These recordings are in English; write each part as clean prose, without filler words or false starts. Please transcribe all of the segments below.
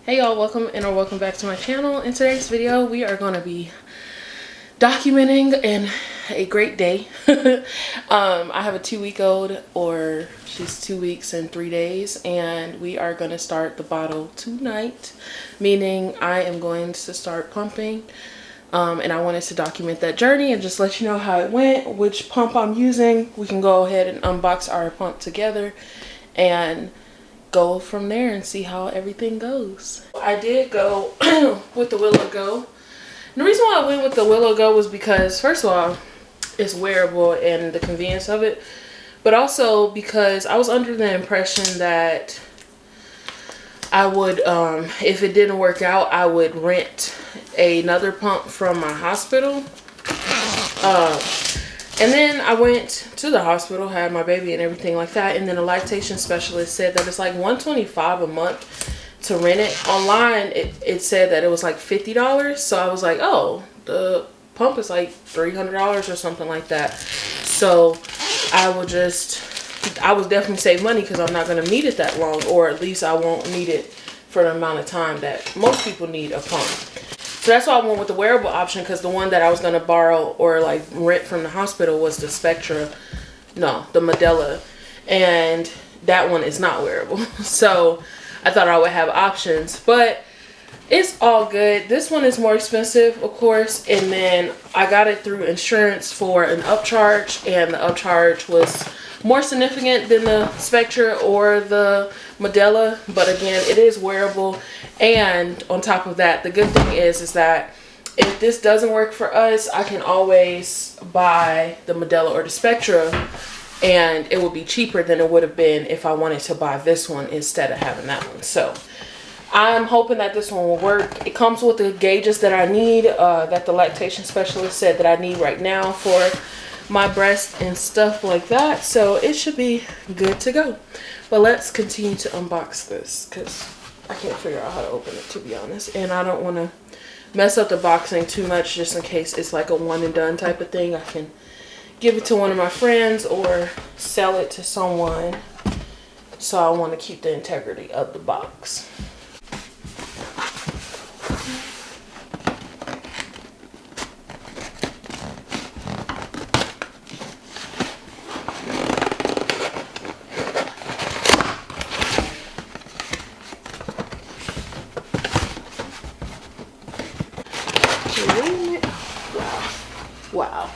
Hey y'all, welcome back to my channel. In today's video we are going to be documenting a great day. I have a 2-week-old, or she's 2 weeks and 3 days, and we are going to start the bottle tonight, meaning I am going to start pumping. And I wanted to document that journey and just let you know how it went, which pump I'm using. We can go ahead and unbox our pump together and go from there and see how everything goes. I did go with the Willow Go. And the reason why I went with the Willow Go was because, first of all, it's wearable and the convenience of it, but also because I was under the impression that I would, if it didn't work out, I would rent another pump from my hospital. And then I went to the hospital, had my baby and everything like that. And then a lactation specialist said that it's like $125 a month to rent it. Online, it said that it was like $50. So I was like, oh, the pump is like $300 or something like that. So I would definitely save money because I'm not going to need it that long, or at least I won't need it for the amount of time that most people need a pump. So that's why I went with the wearable option, because the one that I was going to borrow or like rent from the hospital was the the Medela, and that one is not wearable. So I thought I would have options, but it's all good. This one is more expensive, of course, and then I got it through insurance for an upcharge, and the upcharge was more significant than the Spectra or the Medela, but again, it is wearable. And on top of that, the good thing is that if this doesn't work for us, I can always buy the Medela or the Spectra, and it will be cheaper than it would have been if I wanted to buy this one instead of having that one. So I'm hoping that this one will work. It comes with the gauges that I need, that the lactation specialist said that I need right now for my breast and stuff like that. So it should be good to go. But let's continue to unbox this, because I can't figure out how to open it, to be honest. And I don't want to mess up the boxing too much, just in case it's like a one and done type of thing. I can give it to one of my friends or sell it to someone. So I want to keep the integrity of the box. Wow.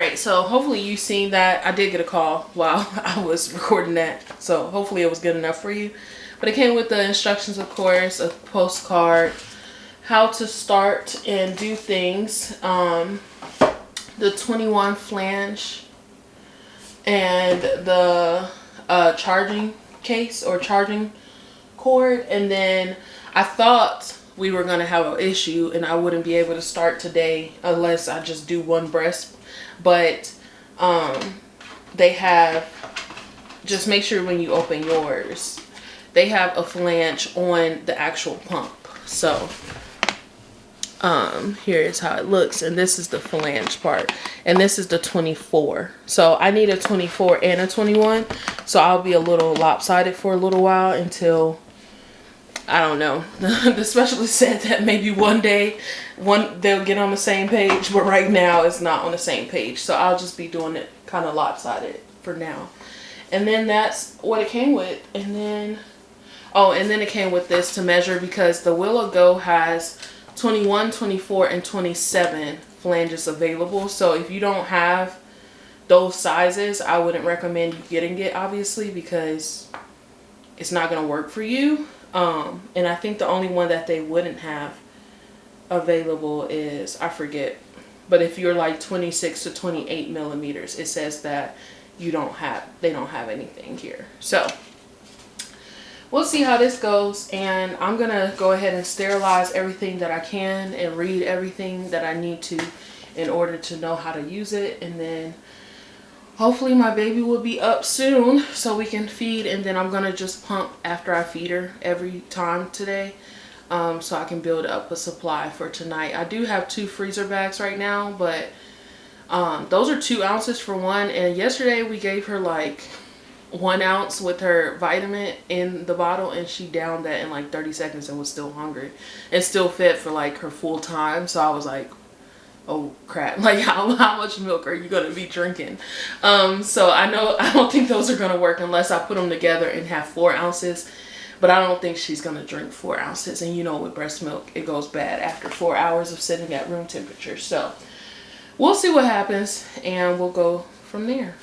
Alright, so hopefully you've seen that. I did get a call while I was recording that, so hopefully it was good enough for you. But it came with the instructions, of course, a postcard, how to start and do things, the 21 flange, and the charging case or charging cord. And then I thought we were going to have an issue and I wouldn't be able to start today unless I just do one breast. But they have, just make sure when you open yours, they have a flange on the actual pump. So here is how it looks, and this is the flange part, and this is the 24. So I need a 24 and a 21, so I'll be a little lopsided for a little while until, I don't know. The specialist said that maybe one day they'll get on the same page, but right now it's not on the same page. So I'll just be doing it kind of lopsided for now. And then that's what it came with. And then, oh, and then it came with this to measure, because the Willow Go has 21, 24, and 27 flanges available. So if you don't have those sizes, I wouldn't recommend you getting it, obviously, because it's not going to work for you. And I think the only one that they wouldn't have available is, I forget, but if you're like 26 to 28 millimeters, it says that they don't have anything here. So we'll see how this goes, and I'm gonna go ahead and sterilize everything that I can and read everything that I need to in order to know how to use it. And then hopefully my baby will be up soon so we can feed, and then I'm gonna just pump after I feed her every time today, so I can build up a supply for tonight. I do have 2 freezer bags right now, but those are 2 ounces for one, and yesterday we gave her like 1 ounce with her vitamin in the bottle, and she downed that in like 30 seconds and was still hungry and still fed for like her full time. So I was like, oh crap, like how much milk are you gonna be drinking? So I don't think those are gonna work unless I put them together and have 4 ounces, but I don't think she's gonna drink 4 ounces. And you know, with breast milk, it goes bad after 4 hours of sitting at room temperature. So we'll see what happens, and we'll go from there.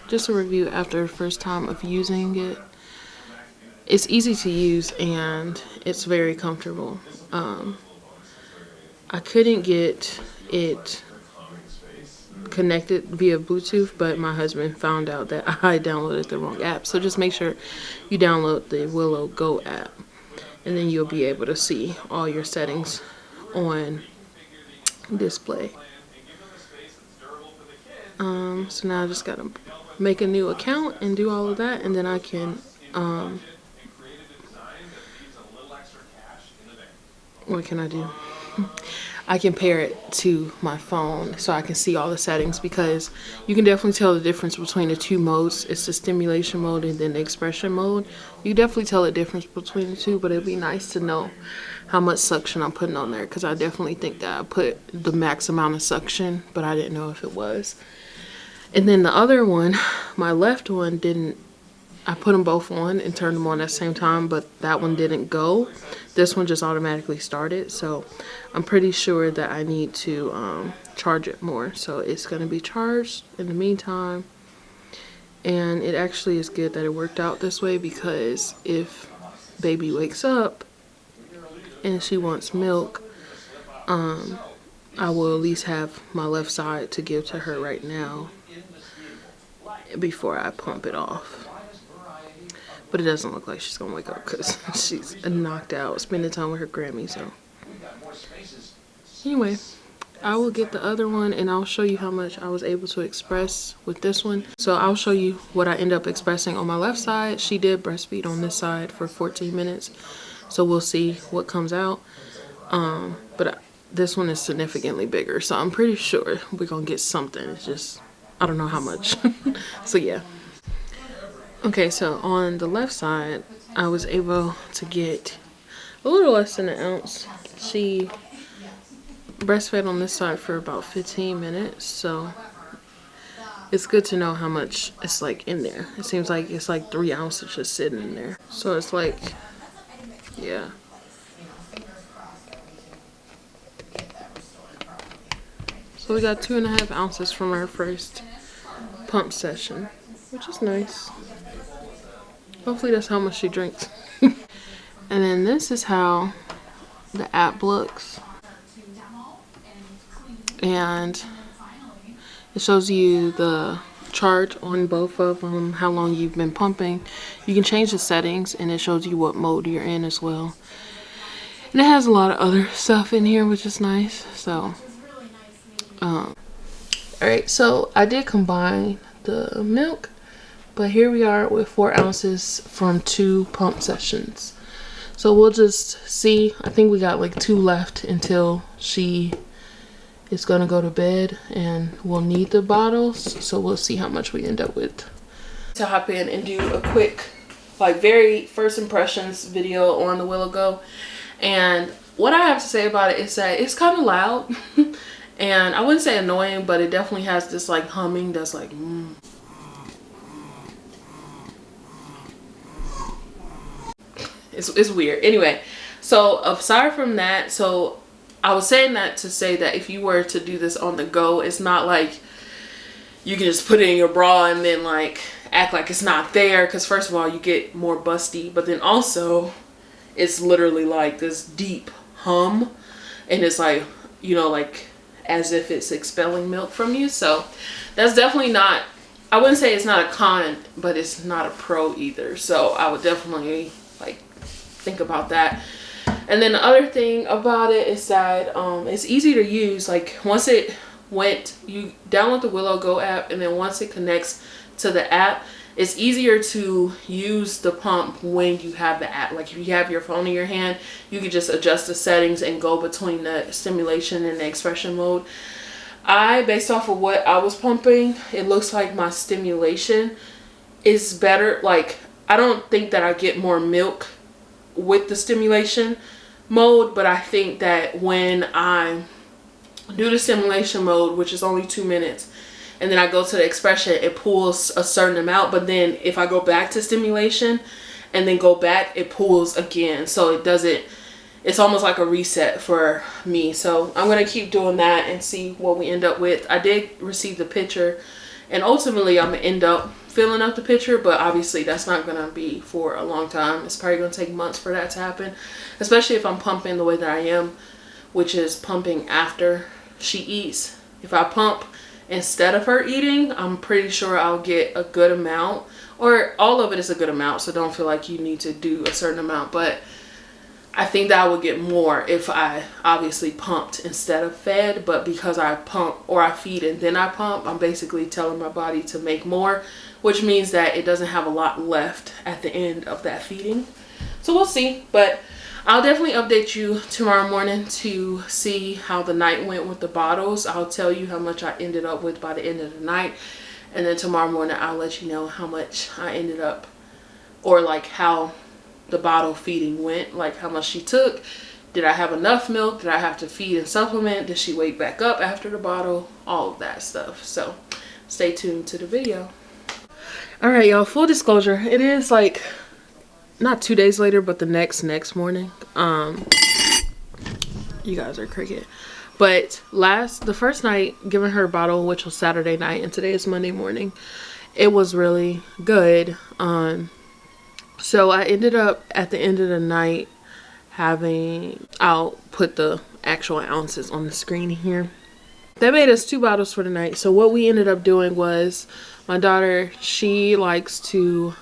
Just a review after the first time of using it. It's easy to use and it's very comfortable. I couldn't get it connected via Bluetooth, but my husband found out that I downloaded the wrong app. So just make sure you download the Willow Go app, and then you'll be able to see all your settings on display. So now I just gotta make a new account and do all of that, and then I can what can I do? I can pair it to my phone so I can see all the settings, because you can definitely tell the difference between the 2 modes. It's the stimulation mode and then the expression mode. You definitely tell the difference between the 2, but it'd be nice to know how much suction I'm putting on there, because I definitely think that I put the max amount of suction, but I didn't know if it was. And then the other one, my left one, didn't, I put them both on and turned them on at the same time, but that one didn't go. This one just automatically started, so I'm pretty sure that I need to charge it more. So it's going to be charged in the meantime, and it actually is good that it worked out this way, because if baby wakes up and she wants milk, I will at least have my left side to give to her right now before I pump it off. But it doesn't look like she's gonna wake up because she's knocked out spending time with her Grammy. So anyway, I will get the other one and I'll show you how much I was able to express with this one. So I'll show you what I end up expressing on my left side. She did breastfeed on this side for 14 minutes, so we'll see what comes out. But this one is significantly bigger, so I'm pretty sure we're gonna get something. It's just, I don't know how much. So yeah. Okay, so on the left side, I was able to get a little less than an ounce. She breastfed on this side for about 15 minutes, so it's good to know how much it's like in there. It seems like it's like 3 ounces just sitting in there. So it's like, yeah. So we got 2.5 ounces from our first pump session, which is nice. Hopefully that's how much she drinks. And then this is how the app looks. And it shows you the chart on both of them, how long you've been pumping. You can change the settings, and it shows you what mode you're in as well. And it has a lot of other stuff in here, which is nice. So alright, so I did combine the milk, but here we are with 4 ounces from 2 pump sessions. So we'll just see. I think we got like 2 left until she is gonna go to bed, and we'll need the bottles, so we'll see how much we end up with. To hop in and do a quick, like, very first impressions video on the Willow Go. And what I have to say about it is that it's kind of loud. And I wouldn't say annoying, but it definitely has this like humming that's like It's weird. Anyway, so aside from that, so I was saying that to say that if you were to do this on the go, it's not like you can just put it in your bra and then like act like it's not there, because first of all, you get more busty, but then also it's literally like this deep hum, and it's like, you know, like as if it's expelling milk from you. So that's definitely not, I wouldn't say it's not a con, but it's not a pro either. So I would definitely like think about that. And then the other thing about it is that it's easy to use. Like once it went, you download the Willow Go app, and then once it connects to the app, it's easier to use the pump when you have the app. Like if you have your phone in your hand, you can just adjust the settings and go between the stimulation and the expression mode. Based off of what I was pumping, it looks like my stimulation is better. Like I don't think that I get more milk with the stimulation mode, but I think that when I do the stimulation mode, which is only 2 minutes, and then I go to the expression, it pulls a certain amount, but then if I go back to stimulation and then go back, it pulls again. So it doesn't, it's almost like a reset for me. So I'm going to keep doing that and see what we end up with. I did receive the picture, and ultimately I'm going to end up filling up the picture, but obviously that's not going to be for a long time. It's probably going to take months for that to happen, especially if I'm pumping the way that I am, which is pumping after she eats. If I pump instead of her eating, I'm pretty sure I'll get a good amount, or all of it is a good amount, so don't feel like you need to do a certain amount. But I think that I would get more if I obviously pumped instead of fed. But because I pump, or I feed and then I pump, I'm basically telling my body to make more, which means that it doesn't have a lot left at the end of that feeding. So we'll see, but I'll definitely update you tomorrow morning to see how the night went with the bottles. I'll tell you how much I ended up with by the end of the night, and then tomorrow morning I'll let you know how much I ended up, or like how the bottle feeding went, like how much she took. Did I have enough milk? Did I have to feed and supplement? Did she wake back up after the bottle? All of that stuff. So stay tuned to the video. All right, y'all, full disclosure, it is like not 2 days later, but the next morning. You guys are cricket. But the first night, giving her a bottle, which was Saturday night, and today is Monday morning, it was really good. So I ended up at the end of the night I'll put the actual ounces on the screen here. That made us 2 bottles for the night. So what we ended up doing was, my daughter, she likes to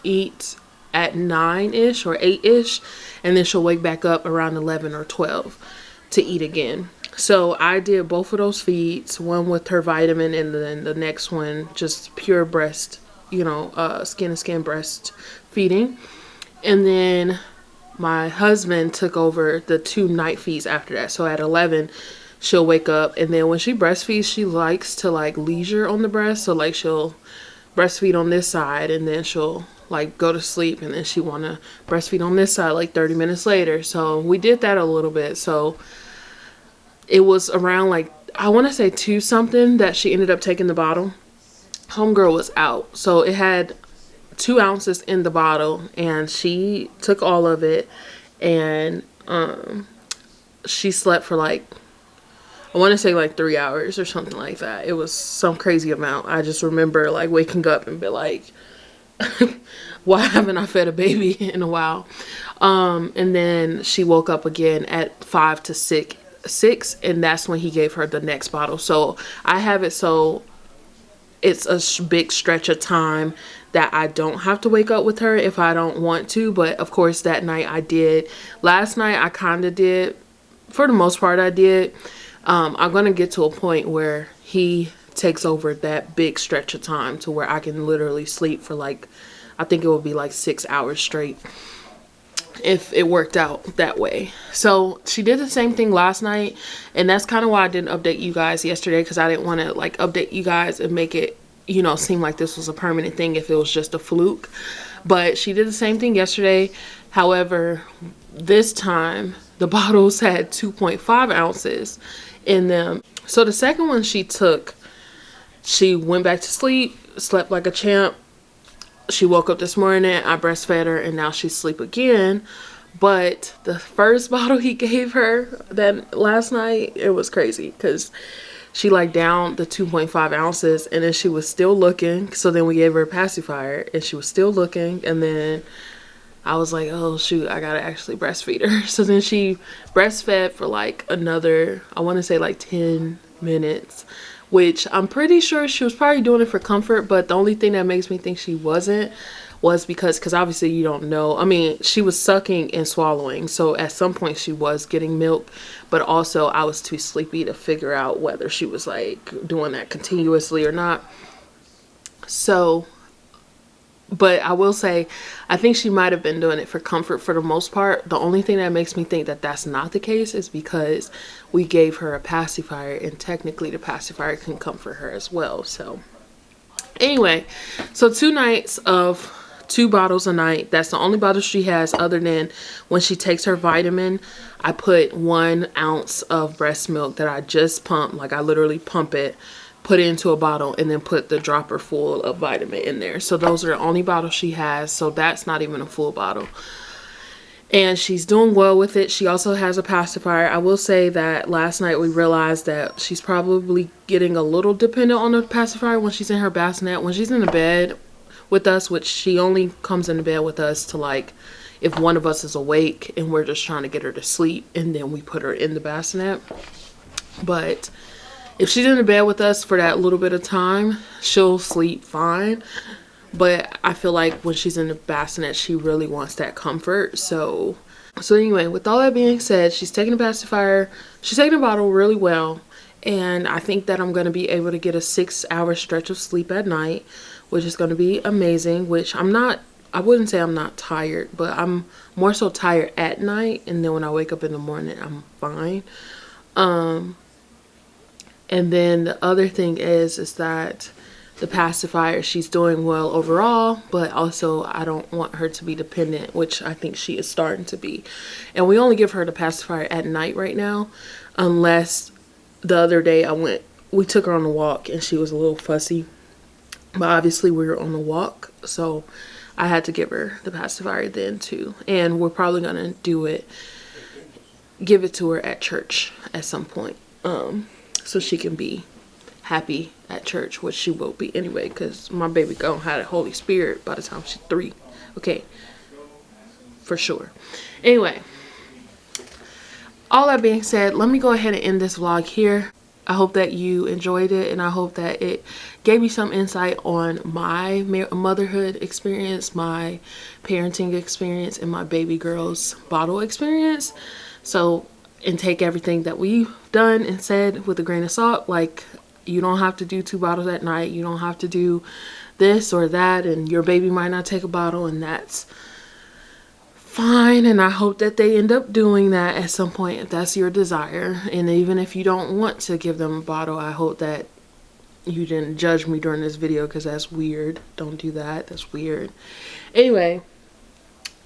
eat at 9-ish or 8-ish, and then she'll wake back up around 11 or 12 to eat again. So I did both of those feeds, one with her vitamin, and then the next one just pure breast, you know, skin to skin breast feeding. And then my husband took over the 2 night feeds after that. So at 11 she'll wake up, and then when she breastfeeds, she likes to like leisure on the breast. So like she'll breastfeed on this side, and then she'll like go to sleep, and then she want to breastfeed on this side like 30 minutes later. So we did that a little bit. So it was around like, I want to say 2 something that she ended up taking the bottle. Homegirl was out, so it had 2 ounces in the bottle, and she took all of it, and she slept for like, I want to say like 3 hours or something like that. It was some crazy amount. I just remember like waking up and be like, why haven't I fed a baby in a while? And then she woke up again at 5 to 6, and that's when he gave her the next bottle. So I have it so it's a big stretch of time that I don't have to wake up with her if I don't want to. But of course that night I did. Last night I kind of did. For the most part I did. I'm going to get to a point where he takes over that big stretch of time to where I can literally sleep for like, I think it will be like 6 hours straight if it worked out that way. So she did the same thing last night, and that's kind of why I didn't update you guys yesterday, because I didn't want to like update you guys and make it, you know, seem like this was a permanent thing if it was just a fluke. But she did the same thing yesterday. However, this time the bottles had 2.5 ounces in them. So the second one she took, she went back to sleep, slept like a champ. She woke up this morning, I breastfed her, and now she's asleep again. But the first bottle he gave her that last night, it was crazy because she like down the 2.5 ounces and then she was still looking. So then we gave her a pacifier and she was still looking. And then I was like, oh shoot, I gotta actually breastfeed her. So then she breastfed for like another, I want to say like 10 minutes, which I'm pretty sure she was probably doing it for comfort. But the only thing that makes me think she wasn't was because obviously you don't know. I mean, she was sucking and swallowing, so at some point she was getting milk, but also I was too sleepy to figure out whether she was like doing that continuously or not. So, but I will say, I think she might have been doing it for comfort for the most part. The only thing that makes me think that that's not the case is because we gave her a pacifier, and technically the pacifier can comfort her as well. So anyway, so 2 nights of 2 bottles a night. That's the only bottle she has, other than when she takes her vitamin. I put 1 ounce of breast milk that I just pump, like I literally pump it, put it into a bottle, and then put the dropper full of vitamin in there. So those are the only bottles she has. So that's not even a full bottle. And she's doing well with it. She also has a pacifier. I will say that last night we realized that she's probably getting a little dependent on the pacifier when she's in her bassinet. When she's in the bed with us, which she only comes in the bed with us to like if one of us is awake and we're just trying to get her to sleep, and then we put her in the bassinet. But if she's in the bed with us for that little bit of time, she'll sleep fine. But I feel like when she's in the bassinet, she really wants that comfort. So anyway, with all that being said, she's taking a pacifier. She's taking a bottle really well. And I think that I'm going to be able to get a 6-hour stretch of sleep at night, which is going to be amazing. Which I wouldn't say I'm not tired, but I'm more so tired at night. And then when I wake up in the morning, I'm fine. And then the other thing is that the pacifier, she's doing well overall, but also I don't want her to be dependent, which I think she is starting to be. And we only give her the pacifier at night right now, unless the other day we took her on a walk and she was a little fussy. But obviously we were on a walk, so I had to give her the pacifier then too. And we're probably gonna give it to her at church at some point, so she can be happy at church, which she will be anyway, because my baby gonna have the Holy Spirit by the time she's 3. Okay, for sure. Anyway, all that being said, let me go ahead and end this vlog here. I hope that you enjoyed it, and I hope that it gave you some insight on my motherhood experience, my parenting experience, and my baby girl's bottle experience. So, and take everything that we've done and said with a grain of salt. Like, you don't have to do 2 bottles at night. You don't have to do this or that, and your baby might not take a bottle, and that's fine. And I hope that they end up doing that at some point if that's your desire. And even if you don't want to give them a bottle, I hope that you didn't judge me during this video, because that's weird. Don't do that. That's weird. Anyway,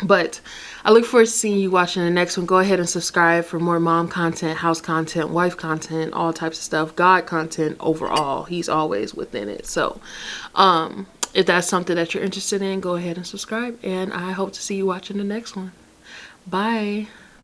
but I look forward to seeing you watching the next one. Go ahead and subscribe for more mom content, house content, wife content, all types of stuff, God content overall. He's always within it. So if that's something that you're interested in, go ahead and subscribe, and I hope to see you watching the next one. Bye.